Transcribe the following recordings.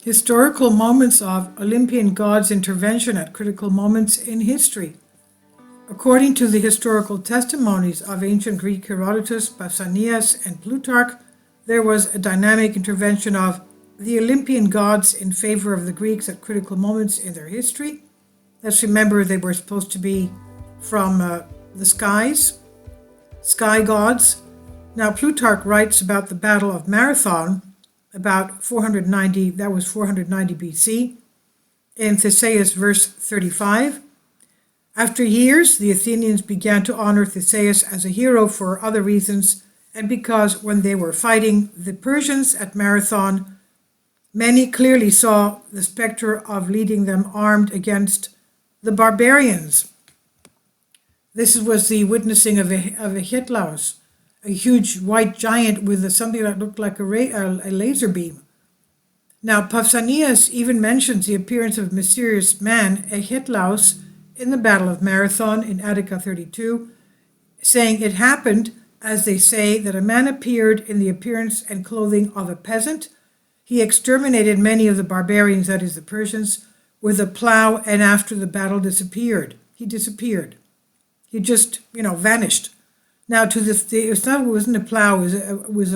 Historical moments of Olympian gods' intervention at critical moments in history. According to the historical testimonies of ancient Greek Herodotus, Pausanias, and Plutarch, there was a dynamic intervention of the Olympian gods in favor of the Greeks at critical moments in their history. Let's remember they were supposed to be from the skies, sky gods. Now, Plutarch writes about the Battle of Marathon, about 490 BC, in Theseus verse 35. After years, the Athenians began to honor Theseus as a hero for other reasons, and because when they were fighting the Persians at Marathon, many clearly saw the specter of leading them armed against the barbarians. This was the witnessing of a Hitlaus, a huge white giant with something that looked like a laser beam. Now, Pausanias even mentions the appearance of a mysterious man, a Hitlaus, in the Battle of Marathon in Attica 32, saying it happened, as they say, that a man appeared in the appearance and clothing of a peasant. He exterminated many of the barbarians, that is the Persians, with a plow, and after the battle disappeared. He disappeared. He just, vanished. Now, it wasn't a plow. It was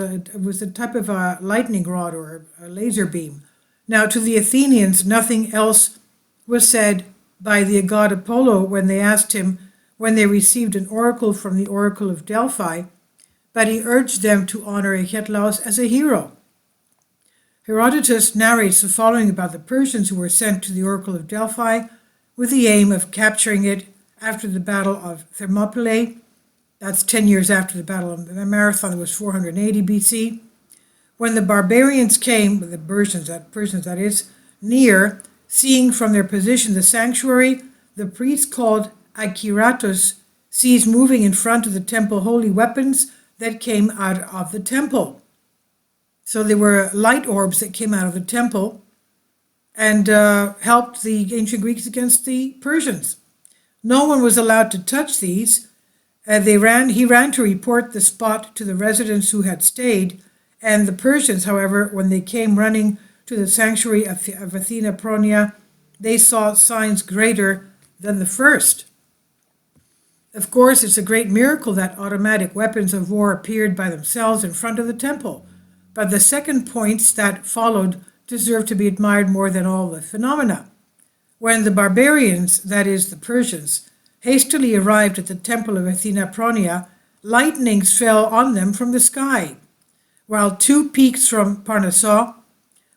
a type of a lightning rod or a laser beam. Now, to the Athenians, nothing else was said by the god Apollo when they asked him, when they received an oracle from the oracle of Delphi, but he urged them to honor Ahitlaus as a hero. Herodotus narrates the following about the Persians who were sent to the oracle of Delphi with the aim of capturing it after the battle of Thermopylae. That's 10 years after the Battle of Marathon. It was 480 BC. When the barbarians came, the Persians that is, near, seeing from their position the sanctuary, the priest called Akiratus sees moving in front of the temple holy weapons that came out of the temple. So there were light orbs that came out of the temple and helped the ancient Greeks against the Persians. No one was allowed to touch these. He ran to report the spot to the residents who had stayed, and the Persians, however, when they came running to the sanctuary of Athena Pronia, they saw signs greater than the first. Of course, it's a great miracle that automatic weapons of war appeared by themselves in front of the temple, but the second points that followed deserve to be admired more than all the phenomena. When the barbarians, that is the Persians, hastily arrived at the temple of Athena Pronia, lightnings fell on them from the sky, while two peaks from Parnassus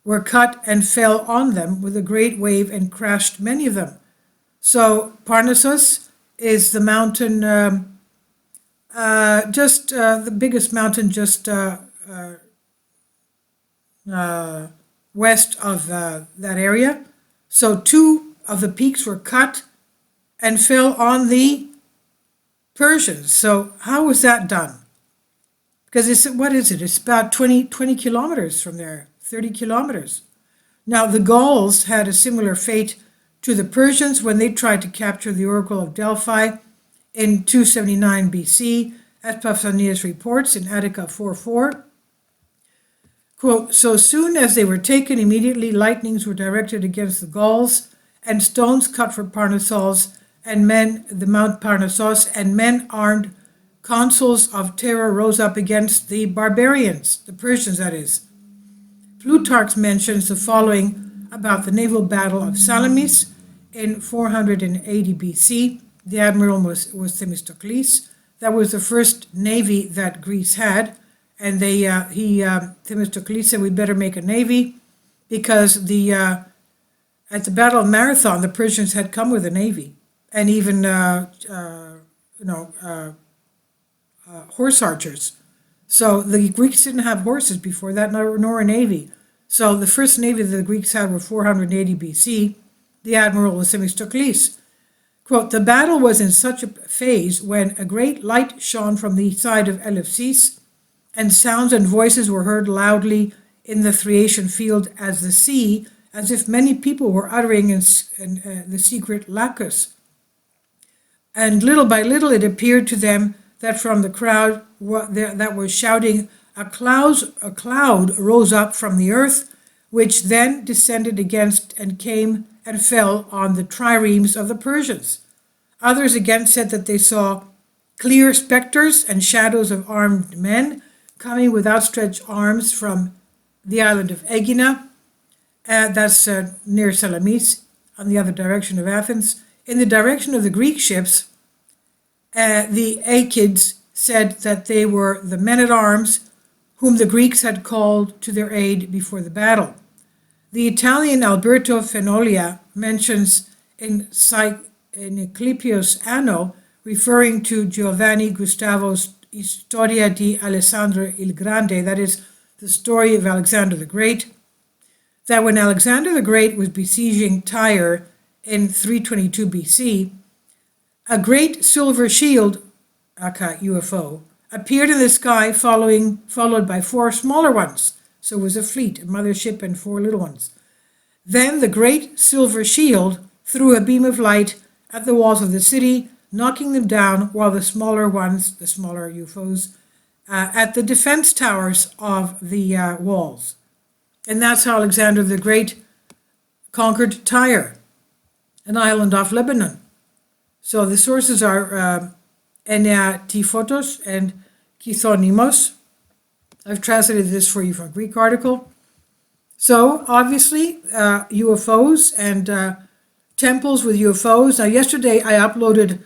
were cut and fell on them with a great wave and crashed many of them. So Parnassus is the mountain, the biggest mountain just west of that area. So two of the peaks were cut and fell on the Persians. So how was that done? Because it's about 20 kilometers from there, 30 kilometers. Now, the Gauls had a similar fate to the Persians when they tried to capture the Oracle of Delphi in 279 BC, as Pausanias reports in Attica 4:4. Quote, so soon as they were taken, immediately lightnings were directed against the Gauls, and stones cut for Parnassus, and the Mount Parnassus, and men armed consuls of terror rose up against the barbarians, the Persians that is. Plutarch mentions the following about the naval battle of Salamis in 480 BC. The admiral was Themistocles. That was the first navy that Greece had, and Themistocles said we'd better make a navy because at the Battle of Marathon, the Persians had come with a navy, and even horse archers. So the Greeks didn't have horses before that, nor a navy. So the first navy that the Greeks had were 480 BC. The admiral was Themistocles. Quote, the battle was in such a phase when a great light shone from the side of Eleusis, and sounds and voices were heard loudly in the Thracian field as the sea, as if many people were uttering in the secret Lacus. And little by little it appeared to them that from the crowd that was shouting, a cloud rose up from the earth which then descended against and came and fell on the triremes of the Persians. Others again said that they saw clear specters and shadows of armed men coming with outstretched arms from the island of Aegina, that's near Salamis, on the other direction of Athens. In the direction of the Greek ships, the Aeacids said that they were the men-at-arms whom the Greeks had called to their aid before the battle. The Italian Alberto Fenolia mentions in Eclippius Anno, referring to Giovanni Gustavo's Storia di Alessandro il Grande, that is, the story of Alexander the Great, that when Alexander the Great was besieging Tyre in 322 BC, a great silver shield, aka UFO, appeared in the sky followed by 4 smaller ones. So it was a fleet, a mothership and 4 little ones. Then the great silver shield threw a beam of light at the walls of the city, knocking them down, while the smaller ones, the smaller UFOs, at the defense towers of the walls. And that's how Alexander the Great conquered Tyre, an island off Lebanon. So the sources are Enneatiphotos and Chthonimos. I've translated this for you from a Greek article. So obviously UFOs and temples with UFOs. Now yesterday I uploaded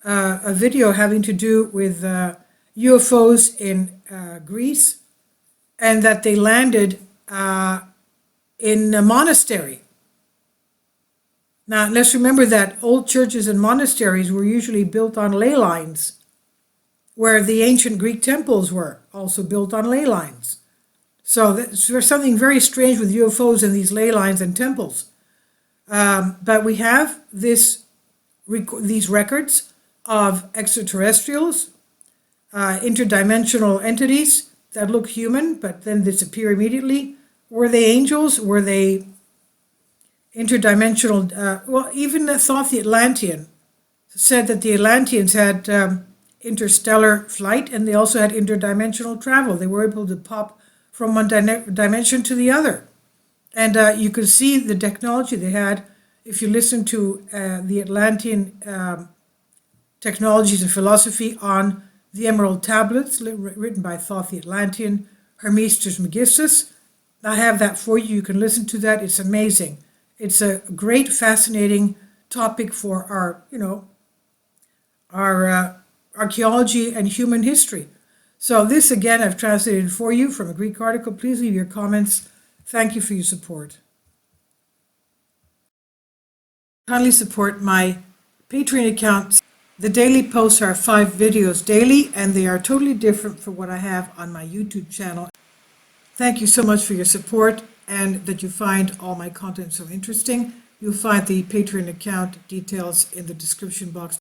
a video having to do with UFOs in Greece, and that they landed in a monastery. Now let's remember that old churches and monasteries were usually built on ley lines, where the ancient Greek temples were also built on ley lines. So there's something very strange with UFOs and these ley lines and temples. But we have these records of extraterrestrials, interdimensional entities that look human but then disappear immediately. Were they angels? Were they interdimensional? Well, even thought the Atlantean said that the Atlanteans had interstellar flight, and they also had interdimensional travel. They were able to pop from one dimension to the other. And you could see the technology they had if you listen to the Atlantean technologies and philosophy on the Emerald Tablets, written by Thoth the Atlantean, Hermes Trismegistus. I have that for you. You can listen to that. It's amazing. It's a great, fascinating topic for our, our archaeology and human history. So this, again, I've translated for you from a Greek article. Please leave your comments. Thank you for your support. Kindly support my Patreon account. The daily posts are 5 videos daily, and they are totally different from what I have on my YouTube channel. Thank you so much for your support, and that you find all my content so interesting. You'll find the Patreon account details in the description box.